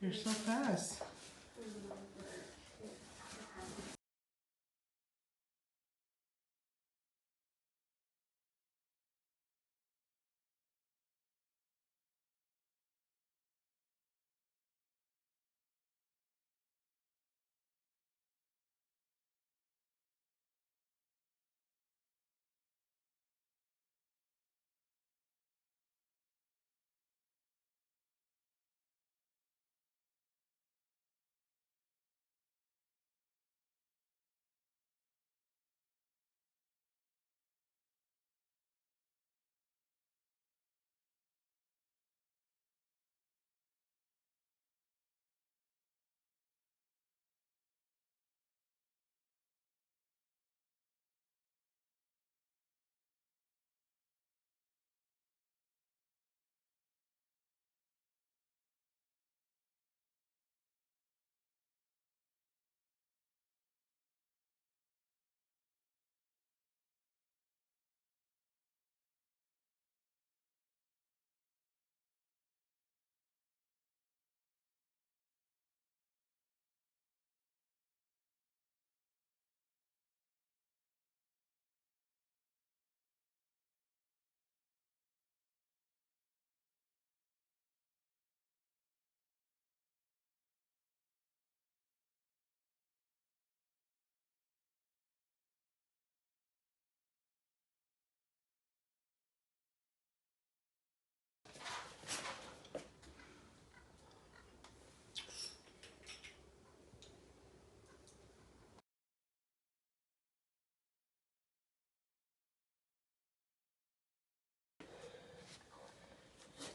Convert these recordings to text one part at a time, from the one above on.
You're so fast.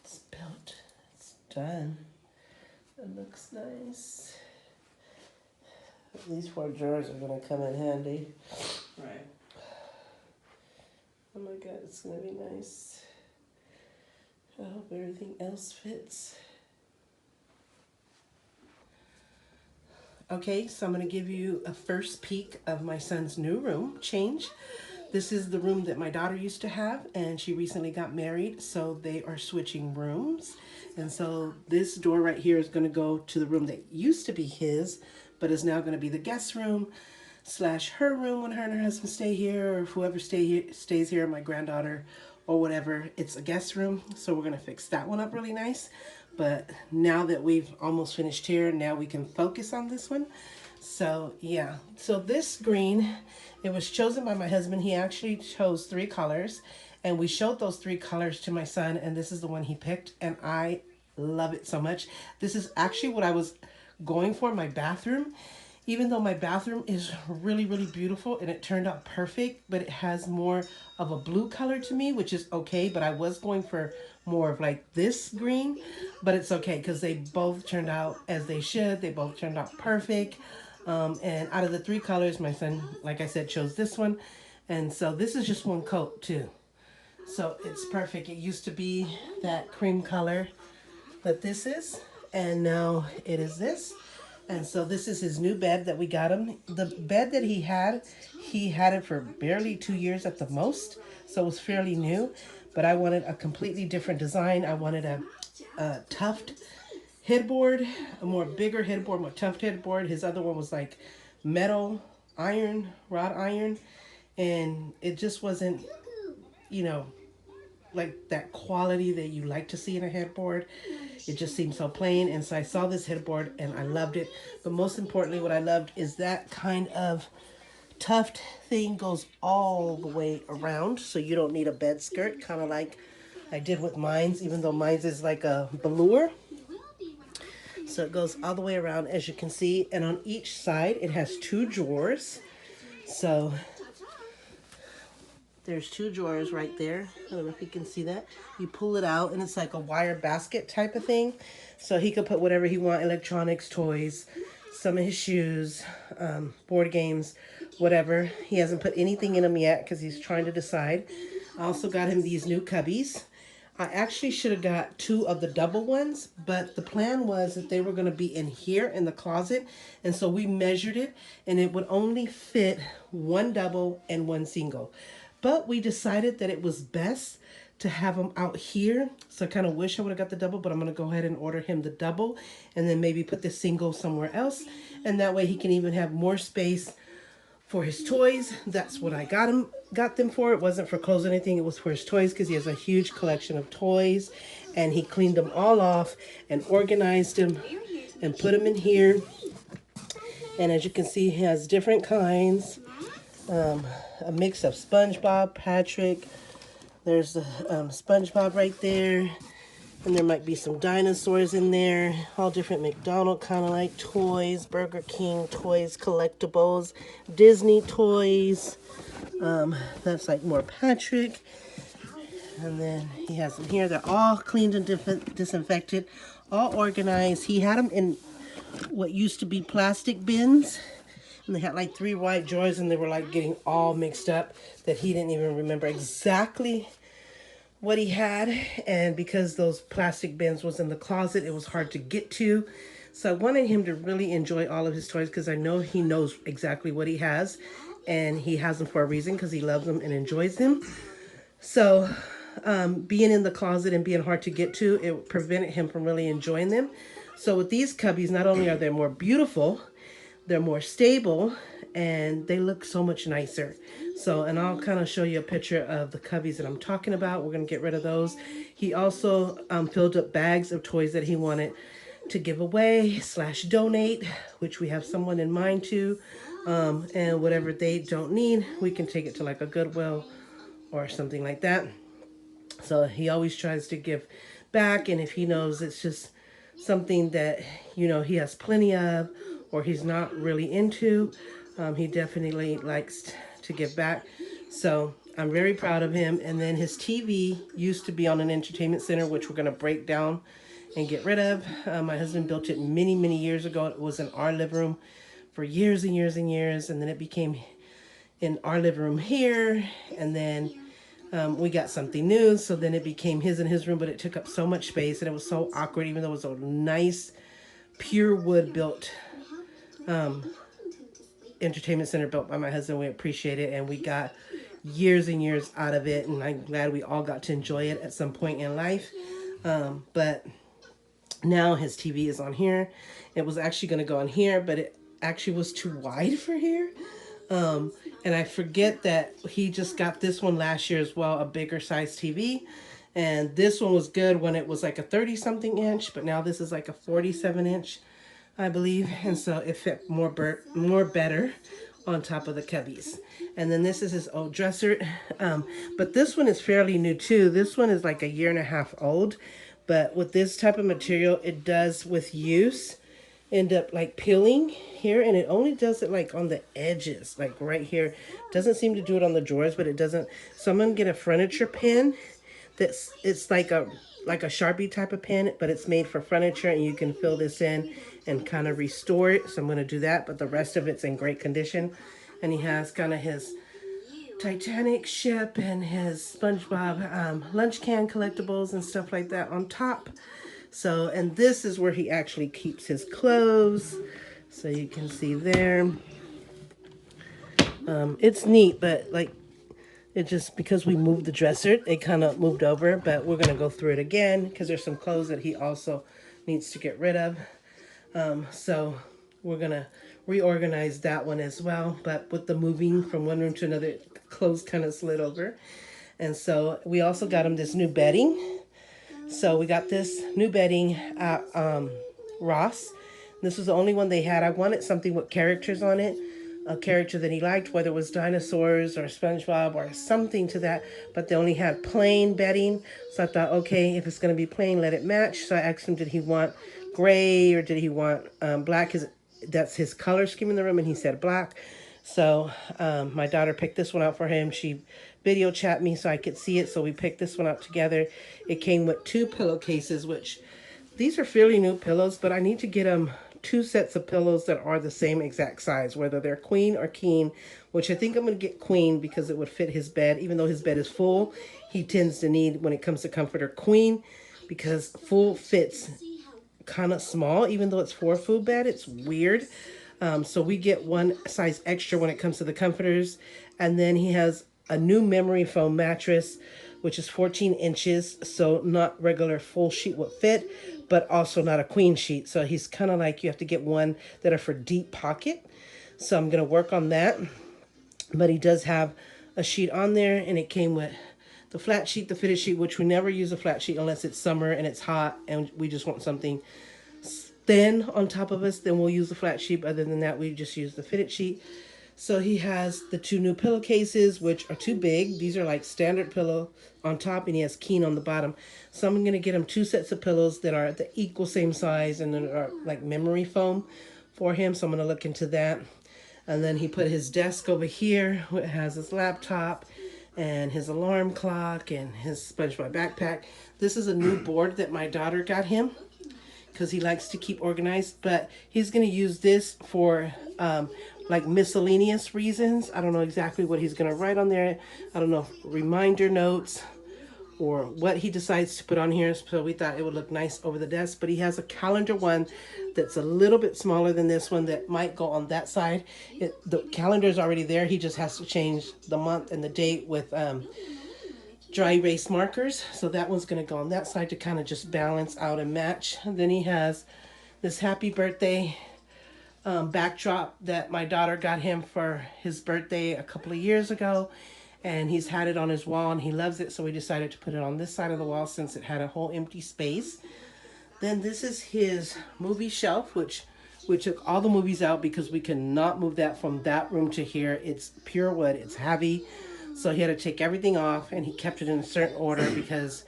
It's built. It's done. It looks nice. These 4 drawers are gonna come in handy. Right. Oh my god, it's gonna be nice. I hope everything else fits. Okay, so I'm gonna give you a first peek of my son's new room change. This is the room that my daughter used to have, and she recently got married, so they are switching rooms. And so this door right here is going to go to the room that used to be his, but is now going to be the guest room slash her room when her and her husband stay here, or whoever stays here, my granddaughter or whatever. It's a guest room, so we're going to fix that one up really nice. But now that we've almost finished here, now we can focus on this one. So yeah, so this green, it was chosen by my husband. He actually chose 3 colors, and we showed those 3 colors to my son, and this is the one he picked, and I love it so much. This is actually what I was going for in my bathroom. Even though my bathroom is really, really beautiful and it turned out perfect, but it has more of a blue color to me, which is okay. But I was going for more of like this green, but it's okay because they both turned out as they should. They both turned out perfect. And out of the 3 colors, my son, like I said, chose this one. And so this is just one coat too. So it's perfect. It used to be that cream color that this is, and now it is this. And so this is his new bed that we got him. The bed that he had it for barely 2 years at the most, so it was fairly new. But I wanted a completely different design. I wanted a tuft headboard, a more bigger headboard, more tuft headboard. His other one was like metal, iron, wrought iron, and it just wasn't, you know, like that quality that you like to see in a headboard. It just seemed so plain, and so I saw this headboard and I loved it. But most importantly, what I loved is that kind of tuft thing goes all the way around, so you don't need a bed skirt, kind of like I did with mine's, even though mine's is like a velour. So it goes all the way around, as you can see, and on each side it has 2 drawers. So there's 2 drawers right there. I don't know if you can see that. You pull it out and it's like a wire basket type of thing. So he could put whatever he want, electronics, toys, some of his shoes, board games, whatever. He hasn't put anything in them yet because he's trying to decide. I also got him these new cubbies. I actually should have got 2 of the double ones, but the plan was that they were going to be in here in the closet. And so we measured it, and it would only fit 1 double and 1 single. But we decided that it was best to have them out here. So I kind of wish I would have got the double, but I'm going to go ahead and order him the double and then maybe put the single somewhere else. And that way he can even have more space for his toys. That's what I got them for. It wasn't for clothes or anything. It was for his toys because he has a huge collection of toys, and he cleaned them all off and organized them and put them in here. And as you can see, he has different kinds. A mix of SpongeBob, Patrick. There's the SpongeBob right there. And there might be some dinosaurs in there. All different McDonald's kind of like toys, Burger King toys, collectibles, Disney toys. That's like more Patrick. And then he has them here. They're all cleaned and disinfected, all organized. He had them in what used to be plastic bins. And they had like 3 white drawers, and they were like getting all mixed up that he didn't even remember exactly what he had. And because those plastic bins was in the closet, it was hard to get to. So I wanted him to really enjoy all of his toys because I know he knows exactly what he has, and he has them for a reason because he loves them and enjoys them. So being in the closet and being hard to get to, it prevented him from really enjoying them. So with these cubbies, not only are they more beautiful, they're more stable, and they look so much nicer. So, and I'll kind of show you a picture of the cubbies that I'm talking about. We're going to get rid of those. He also filled up bags of toys that he wanted to give away / donate, which we have someone in mind to. And whatever they don't need, we can take it to like a Goodwill or something like that. So he always tries to give back, and if he knows it's just something that, you know, he has plenty of or he's not really into, he definitely likes to give back. So I'm very proud of him. And then his TV used to be on an entertainment center, which we're going to break down and get rid of. My husband built it many years ago. It was in our living room for years and years and years, and then it became in our living room here, and then we got something new, so then it became his in his room, but it took up so much space, and it was so awkward, even though it was a nice pure wood built entertainment center built by my husband. We appreciate it, and we got years and years out of it, and I'm glad we all got to enjoy it at some point in life. But now his TV is on here. It was actually going to go on here, but it actually was too wide for here. And I forget that he just got this one last year as well, a bigger size TV. And this one was good when it was like a 30-something inch, but now this is like a 47-inch, I believe. And so it fit more better on top of the cubbies. And then this is his old dresser. But this one is fairly new too. This one is like a 1.5 years old. But with this type of material, it does with use end up like peeling here, and it only does it like on the edges, like right here. Doesn't seem to do it on the drawers, but it doesn't. So I'm gonna get a furniture pen it's like a Sharpie type of pen, but it's made for furniture, and you can fill this in and kind of restore it. So I'm gonna do that, but the rest of it's in great condition. And he has kind of his Titanic ship and his SpongeBob lunch can collectibles and stuff like that on top. So, and this is where he actually keeps his clothes. So you can see there. It's neat, but like, it just, because we moved the dresser, it kind of moved over, but we're going to go through it again because there's some clothes that he also needs to get rid of. So we're going to reorganize that one as well. But with the moving from one room to another, clothes kind of slid over. And so we also got him this new bedding. So we got this new bedding at Ross. This was the only one they had. I wanted something with characters on it, a character that he liked, whether it was dinosaurs or SpongeBob or something to that, but they only had plain bedding. So I thought, okay, if it's going to be plain, let it match. So I asked him, did he want gray or did he want black? That's his color scheme in the room, and he said black. So my daughter picked this one out for him. She video chat me so I could see it, so we picked this one out together. It came with 2 pillowcases, which these are fairly new pillows, but I need to get him 2 sets of pillows that are the same exact size, whether they're queen or king, which I think I'm going to get queen because it would fit his bed. Even though his bed is full, he tends to need, when it comes to comforter, queen, because full fits kind of small. Even though it's 4 foot bed, it's weird. So we get 1 size extra when it comes to the comforters. And then he has a new memory foam mattress which is 14 inches. So not regular full sheet would fit, but also not a queen sheet. So he's kind of like, you have to get one that are for deep pocket. So I'm going to work on that. But he does have a sheet on there, and it came with the flat sheet, the fitted sheet, which we never use a flat sheet unless it's summer and it's hot and we just want something thin on top of us. Then we'll use the flat sheet. Other than that, we just use the fitted sheet. So he has the two new pillowcases, which are too big. These are like standard pillow on top, and he has Keen on the bottom. So I'm going to get him two sets of pillows that are the equal same size and are like memory foam for him. So I'm going to look into that. And then he put his desk over here. It has his laptop and his alarm clock and his SpongeBob backpack. This is a new board that my daughter got him because he likes to keep organized. But he's going to use this for like miscellaneous reasons. I don't know exactly what he's going to write on there. I don't know, reminder notes or what he decides to put on here. So we thought it would look nice over the desk. But he has a calendar one that's a little bit smaller than this one that might go on that side. The calendar is already there. He just has to change the month and the date with dry erase markers. So that one's going to go on that side to kind of just balance out and match. And then he has this happy birthday backdrop that my daughter got him for his birthday a couple of years ago. And he's had it on his wall and he loves it. So we decided to put it on this side of the wall since it had a whole empty space. Then this is his movie shelf, which we took all the movies out because we cannot move that from that room to here. It's pure wood. It's heavy. So he had to take everything off, and he kept it in a certain order because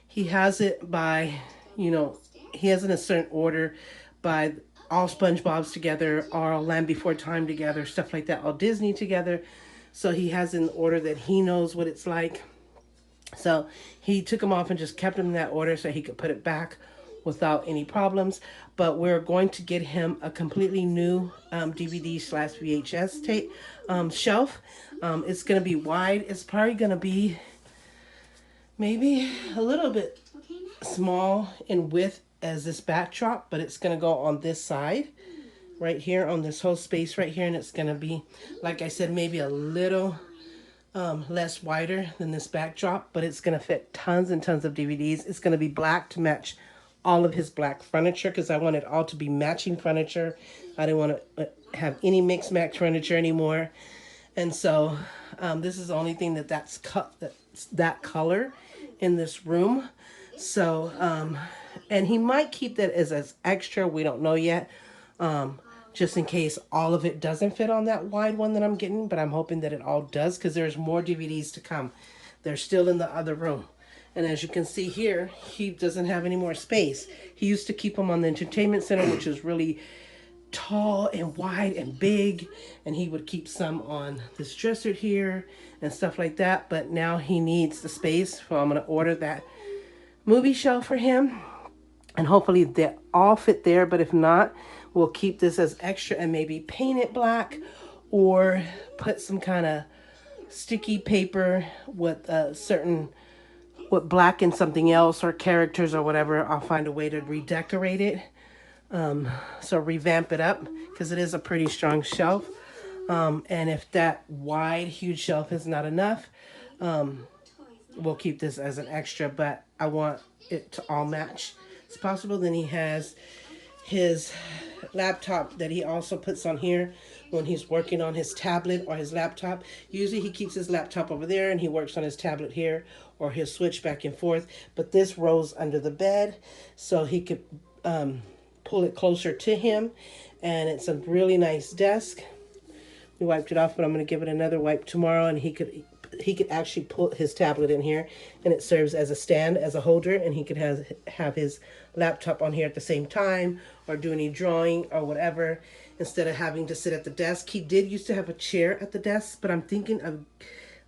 he has it by, he has it in a certain order by all SpongeBob's together, all Land Before Time together, stuff like that, all Disney together. So he has in order that he knows what it's like. So he took them off and just kept them in that order so he could put it back without any problems. But we're going to get him a completely new DVD/VHS tape shelf. It's going to be wide. It's probably going to be maybe a little bit small in width as this backdrop, but it's going to go on this side right here on this whole space right here, and it's going to be, like I said, maybe a little less wider than this backdrop, but it's going to fit tons and tons of DVDs. It's going to be black to match all of his black furniture because I want it all to be matching furniture. I didn't want to have any mixed match furniture anymore. And so this is the only thing that's that color in this room. So, and he might keep that as extra. We don't know yet. Just in case all of it doesn't fit on that wide one that I'm getting. But I'm hoping that it all does because there's more DVDs to come. They're still in the other room. And as you can see here, he doesn't have any more space. He used to keep them on the entertainment center, which is really tall and wide and big. And he would keep some on this dresser here and stuff like that. But now he needs the space. So I'm going to order that movie shelf for him. And hopefully they all fit there. But if not, we'll keep this as extra and maybe paint it black or put some kind of sticky paper with with black and something else or characters or whatever. I'll find a way to redecorate it. So revamp it up because it is a pretty strong shelf. And if that wide, huge shelf is not enough, we'll keep this as an extra, but I want it to all match as possible. Then he has his laptop that he also puts on here when he's working on his tablet or his laptop. Usually he keeps his laptop over there and he works on his tablet here, or he'll switch back and forth. But this rolls under the bed so he could pull it closer to him. And it's a really nice desk. We wiped it off, but I'm going to give it another wipe tomorrow, and he could actually put his tablet in here, and it serves as a stand, as a holder, and he could have his laptop on here at the same time or do any drawing or whatever instead of having to sit at the desk. He did used to have a chair at the desk, but I'm thinking of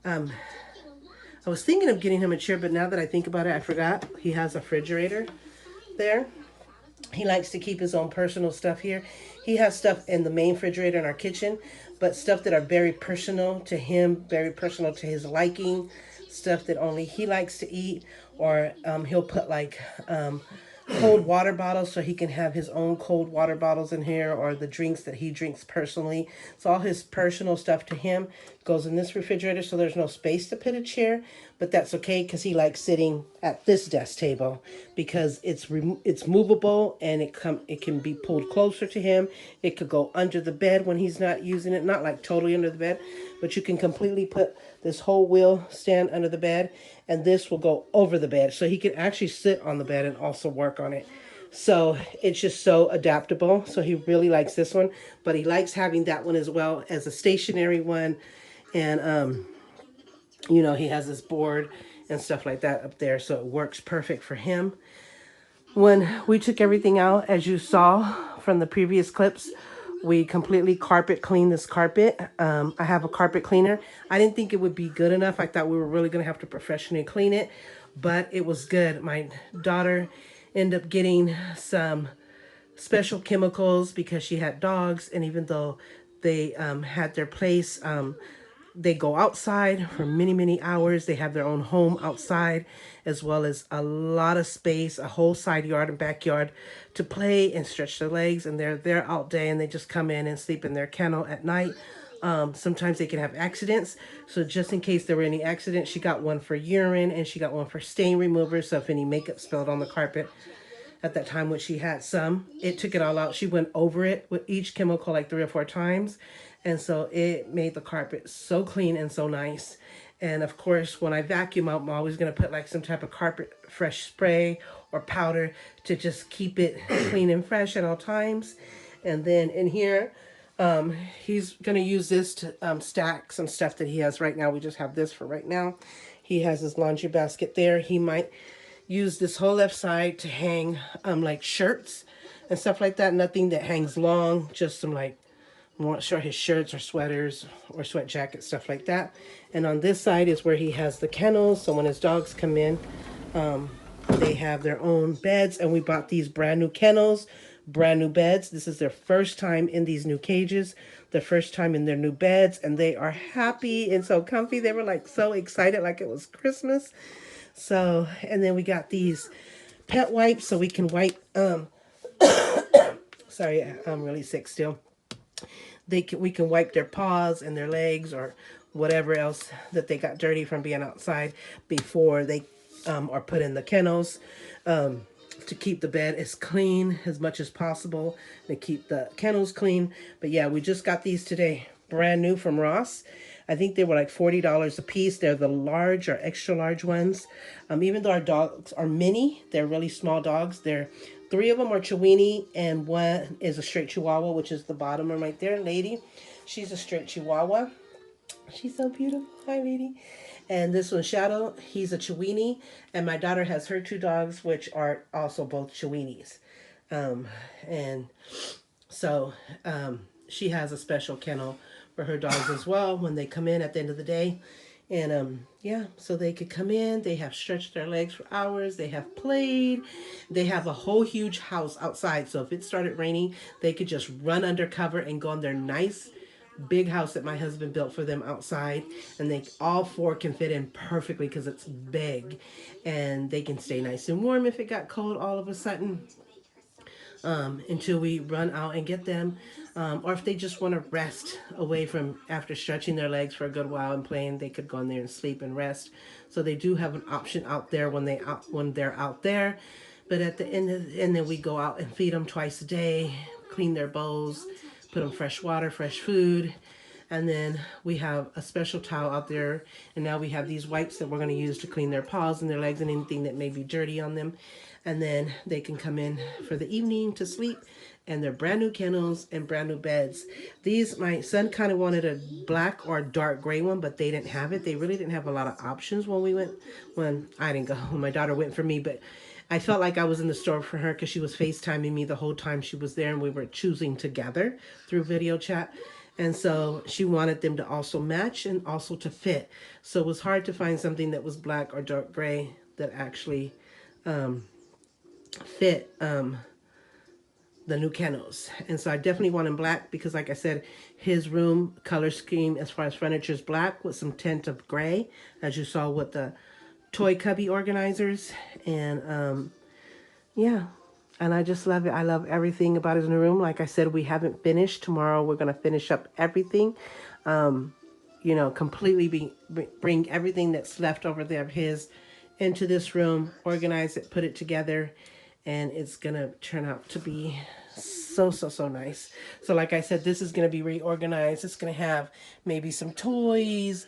I was thinking of getting him a chair, but now that I think about it, I forgot he has a refrigerator there. He likes to keep his own personal stuff here. He has stuff in the main refrigerator in our kitchen, but stuff that are very personal to him, very personal to his liking, stuff that only he likes to eat, or he'll put like cold water bottles, so he can have his own cold water bottles in here, or the drinks that he drinks personally. So all his personal stuff to him goes in this refrigerator, so there's no space to put a chair, but that's okay because he likes sitting at this desk table because it's movable, and it can be pulled closer to him. It could go under the bed when he's not using it, not like totally under the bed, but you can completely put this whole wheel stand under the bed, and this will go over the bed, so he can actually sit on the bed and also work on it. So it's just so adaptable. So he really likes this one, but he likes having that one as well as a stationary one. And he has this board and stuff like that up there, so it works perfect for him. When we took everything out, as you saw from the previous clips, we completely carpet cleaned this carpet. I have a carpet cleaner. I didn't think it would be good enough. I thought we were really going to have to professionally clean it, but it was good. My daughter ended up getting some special chemicals because she had dogs, and even though they had their place, they go outside for many, many hours. They have their own home outside, as well as a lot of space, a whole side yard and backyard to play and stretch their legs. And they're there all day, and they just come in and sleep in their kennel at night. Sometimes they can have accidents. So just in case there were any accidents, she got one for urine and she got one for stain remover. So if any makeup spilled on the carpet at that time, which she had some, it took it all out. She went over it with each chemical like 3 or 4 times. And so it made the carpet so clean and so nice. And of course, when I vacuum out, I'm always going to put like some type of carpet fresh spray or powder to just keep it clean and fresh at all times. And then in here, he's going to use this to stack some stuff that he has right now. We just have this for right now. He has his laundry basket there. He might use this whole left side to hang like shirts and stuff like that. Nothing that hangs long, just some like more sure his shirts or sweaters or sweat jackets, stuff like that. And on this side is where he has the kennels, so when his dogs come in, they have their own beds. And we bought these brand new kennels, brand new beds. This is their first time in these new cages, their first time in their new beds, and they are happy and so comfy. They were like so excited, like it was Christmas. So, and then we got these pet wipes so we can wipe sorry, I'm really sick still. We can wipe their paws and their legs or whatever else that they got dirty from being outside before they are put in the kennels, to keep the bed as clean as much as possible and keep the kennels clean. But yeah, we just got these today, brand new from Ross. I think they were like $40 a piece. They're the large or extra large ones. Even though our dogs are mini, they're really small dogs. They're 3 of them are Chiweenie, and 1 is a straight Chihuahua, which is the bottom one right there, Lady. She's a straight Chihuahua. She's so beautiful. Hi, Lady. And this one's Shadow. He's a Chiweenie, and my daughter has her 2 dogs, which are also both Chiweenies. And so she has a special kennel for her dogs as well when they come in at the end of the day. And yeah, so they could come in, they have stretched their legs for hours, they have played, they have a whole huge house outside. So if it started raining, they could just run under cover and go in their nice big house that my husband built for them outside, and they all 4 can fit in perfectly because it's big, and they can stay nice and warm if it got cold all of a sudden, until we run out and get them, or if they just want to rest away from after stretching their legs for a good while and playing, they could go in there and sleep and rest. So they do have an option out there when they're out there. But at the end and then we go out and feed them twice a day, clean their bowls, put them fresh water, fresh food. And then we have a special towel out there. And now we have these wipes that we're going to use to clean their paws and their legs and anything that may be dirty on them. And then they can come in for the evening to sleep. And they're brand new kennels and brand new beds. These, my son kind of wanted a black or dark gray one, but they didn't have it. They really didn't have a lot of options when I didn't go, when my daughter went for me. But I felt like I was in the store for her because she was FaceTiming me the whole time she was there, and we were choosing together through video chat. And so she wanted them to also match and also to fit. So it was hard to find something that was black or dark gray that actually fit the new kennels. And so I definitely want him black because, like I said, his room color scheme as far as furniture is black with some tint of gray, as you saw with the toy cubby organizers. And yeah, And I just love it. I love everything about his new room. Like I said, we haven't finished. Tomorrow we're going to finish up everything. You know, completely bring everything that's left over there of his into this room, organize it, put it together, and it's going to turn out to be so nice. So like I said, this is going to be reorganized. It's going to have maybe some toys.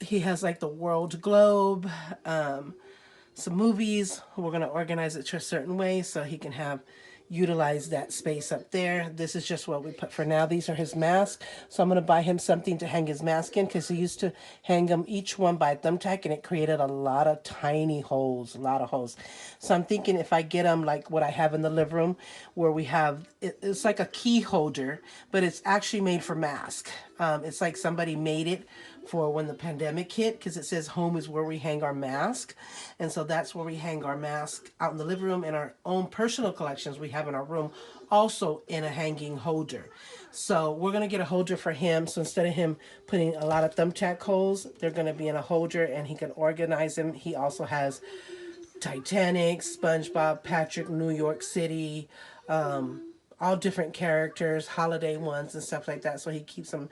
He has like the world globe, some movies. We're going to organize it to a certain way so he can have utilize that space up there. This is just what we put for now. These are his masks. So I'm going to buy him something to hang his mask in, because he used to hang them each one by a thumbtack, and it created a lot of tiny holes, a lot of holes. So I'm thinking if I get him like what I have in the living room, where we have, it's like a key holder, but it's actually made for mask. It's like somebody made it for when the pandemic hit, because it says home is where we hang our mask. And so that's where we hang our mask out in the living room, and our own personal collections we have in our room also in a hanging holder. So we're going to get a holder for him. So instead of him putting a lot of thumbtack holes, they're going to be in a holder, and he can organize them. He also has Titanic, SpongeBob, Patrick, New York City, all different characters, holiday ones and stuff like that. So he keeps them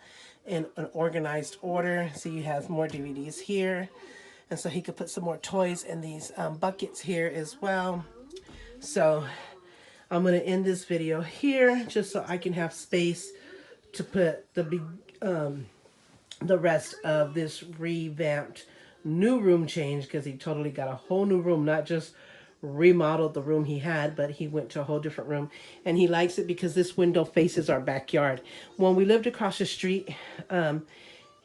in an organized order. So you have more DVDs here. And so he could put some more toys in these buckets here as well. So I'm going to end this video here just so I can have space to put the rest of this revamped new room change, because he totally got a whole new room, not just remodeled the room he had, but he went to a whole different room. And he likes it because this window faces our backyard. When we lived across the street,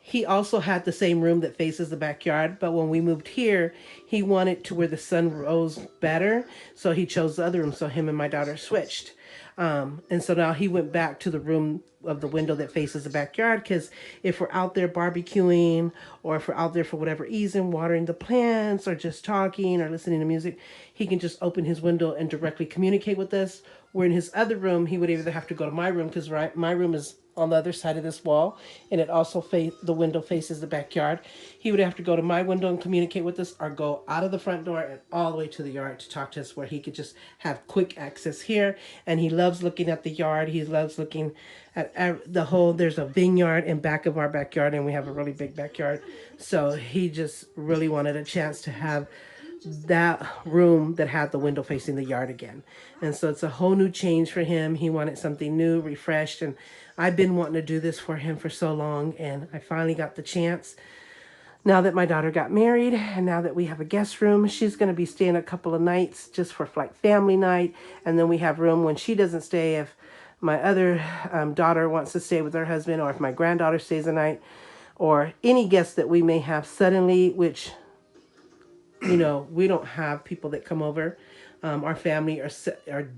he also had the same room that faces the backyard, but when we moved here, he wanted to where the sun rose better, so he chose the other room. So him and my daughter switched. And so now he went back to the room of the window that faces the backyard, because if we're out there barbecuing, or if we're out there for whatever reason, watering the plants, or just talking or listening to music, he can just open his window and directly communicate with us. Where in his other room, he would either have to go to my room, because my room is on the other side of this wall, and it also the window faces the backyard. He would have to go to my window and communicate with us, or go out of the front door and all the way to the yard to talk to us, where he could just have quick access here. And he loves looking at the yard. He loves looking at the whole, there's a vineyard in back of our backyard, and we have a really big backyard. So he just really wanted a chance to have that room that had the window facing the yard again. And so it's a whole new change for him. He wanted something new, refreshed, and I've been wanting to do this for him for so long, and I finally got the chance. Now that my daughter got married, and now that we have a guest room, she's going to be staying a couple of nights just for like family night, and then we have room when she doesn't stay, if my other daughter wants to stay with her husband, or if my granddaughter stays the night, or any guests that we may have suddenly, which, you know, we don't have people that come over. Our family are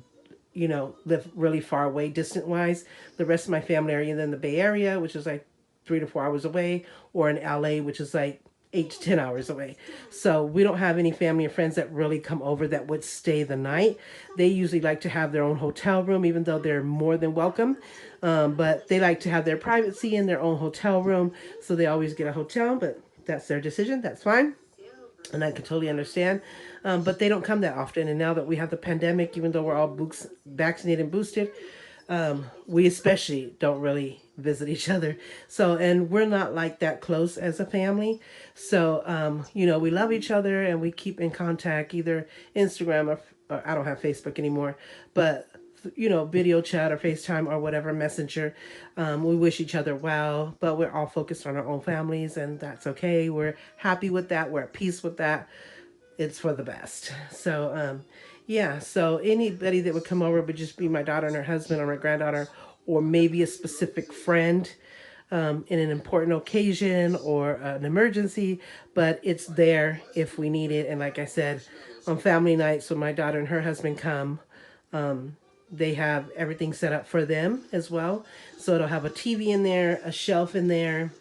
you know, live really far away distant wise. The rest of my family are either in the Bay Area, which is like 3 to 4 hours away, or in LA, which is like 8 to 10 hours away. So we don't have any family or friends that really come over that would stay the night. They usually like to have their own hotel room, even though they're more than welcome. But they like to have their privacy in their own hotel room. So they always get a hotel, but that's their decision. That's fine. And I can totally understand. But they don't come that often. And now that we have the pandemic, even though we're all vaccinated and boosted, we especially don't really visit each other. So, and we're not like that close as a family. So, you know, we love each other, and we keep in contact, either Instagram or I don't have Facebook anymore, but you know, video chat or FaceTime or whatever, messenger. We wish each other well, but we're all focused on our own families, and that's okay. We're happy with that. We're at peace with that. It's for the best. So, yeah, so anybody that would come over would just be my daughter and her husband, or my granddaughter, or maybe a specific friend in an important occasion or an emergency, but it's there if we need it. And like I said, on family nights, when my daughter and her husband come, they have everything set up for them as well. So it'll have a TV in there, a shelf in there,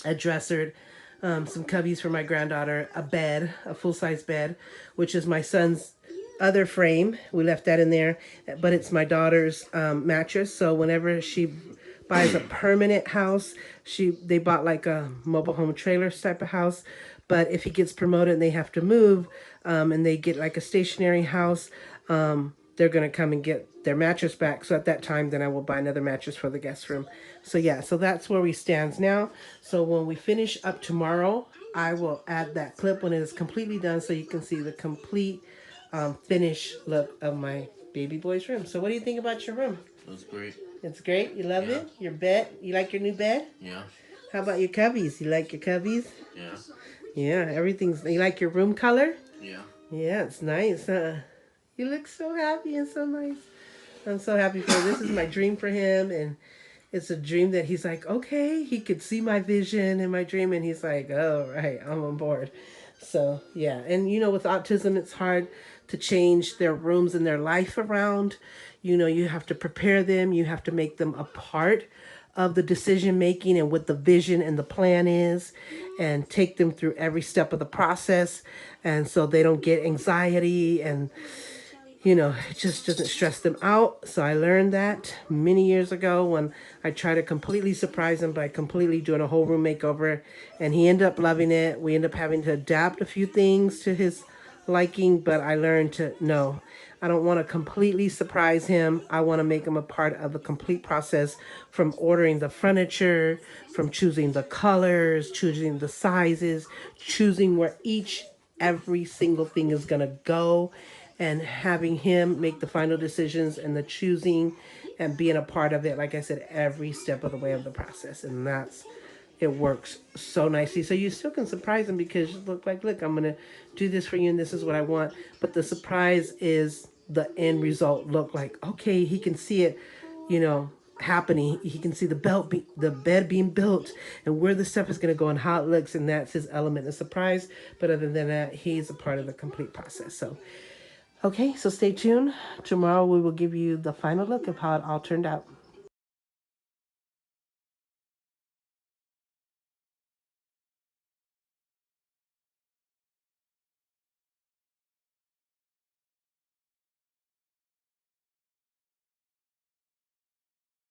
a dresser, some cubbies for my granddaughter, a bed, a full-size bed, which is my son's other frame. We left that in there, but it's my daughter's mattress. So whenever she buys a permanent house, they bought like a mobile home trailer type of house. But if he gets promoted and they have to move, and they get like a stationary house, they're going to come and get their mattress back. So at that time, then I will buy another mattress for the guest room. So yeah, so that's where we stand now. So when we finish up tomorrow, I will add that clip when it is completely done so you can see the complete finished look of my baby boy's room. So what do you think about your room? That's great. It's great. You love it? Your bed? You like your new bed? Yeah. How about your cubbies? You like your cubbies? Yeah. Yeah, everything's. You like your room color? Yeah. Yeah, it's nice. You look so happy and so nice. I'm so happy for this. Is my dream for him, and it's a dream that he's like, okay, he could see my vision in my dream, and he's like, oh right, I'm on board. So yeah, and with autism, it's hard to change their rooms and their life around. You have to prepare them. You have to make them a part of the decision making and what the vision and the plan is, and take them through every step of the process, and so they don't get anxiety and it just doesn't stress them out. So I learned that many years ago when I tried to completely surprise him by completely doing a whole room makeover, and he ended up loving it. We ended up having to adapt a few things to his liking, but I learned to no, I don't want to completely surprise him. I want to make him a part of the complete process, from ordering the furniture, from choosing the colors, choosing the sizes, choosing where every single thing is going to go, and having him make the final decisions and the choosing and being a part of it, like I said, every step of the way of the process. And it works so nicely. So you still can surprise them because you look, I'm going to do this for you and this is what I want. But the surprise is the end result look like, okay, he can see it, happening. He can see the bed being built and where the stuff is going to go and how it looks. And that's his element of surprise. But other than that, he's a part of the complete process. So okay, so stay tuned. Tomorrow we will give you the final look of how it all turned out.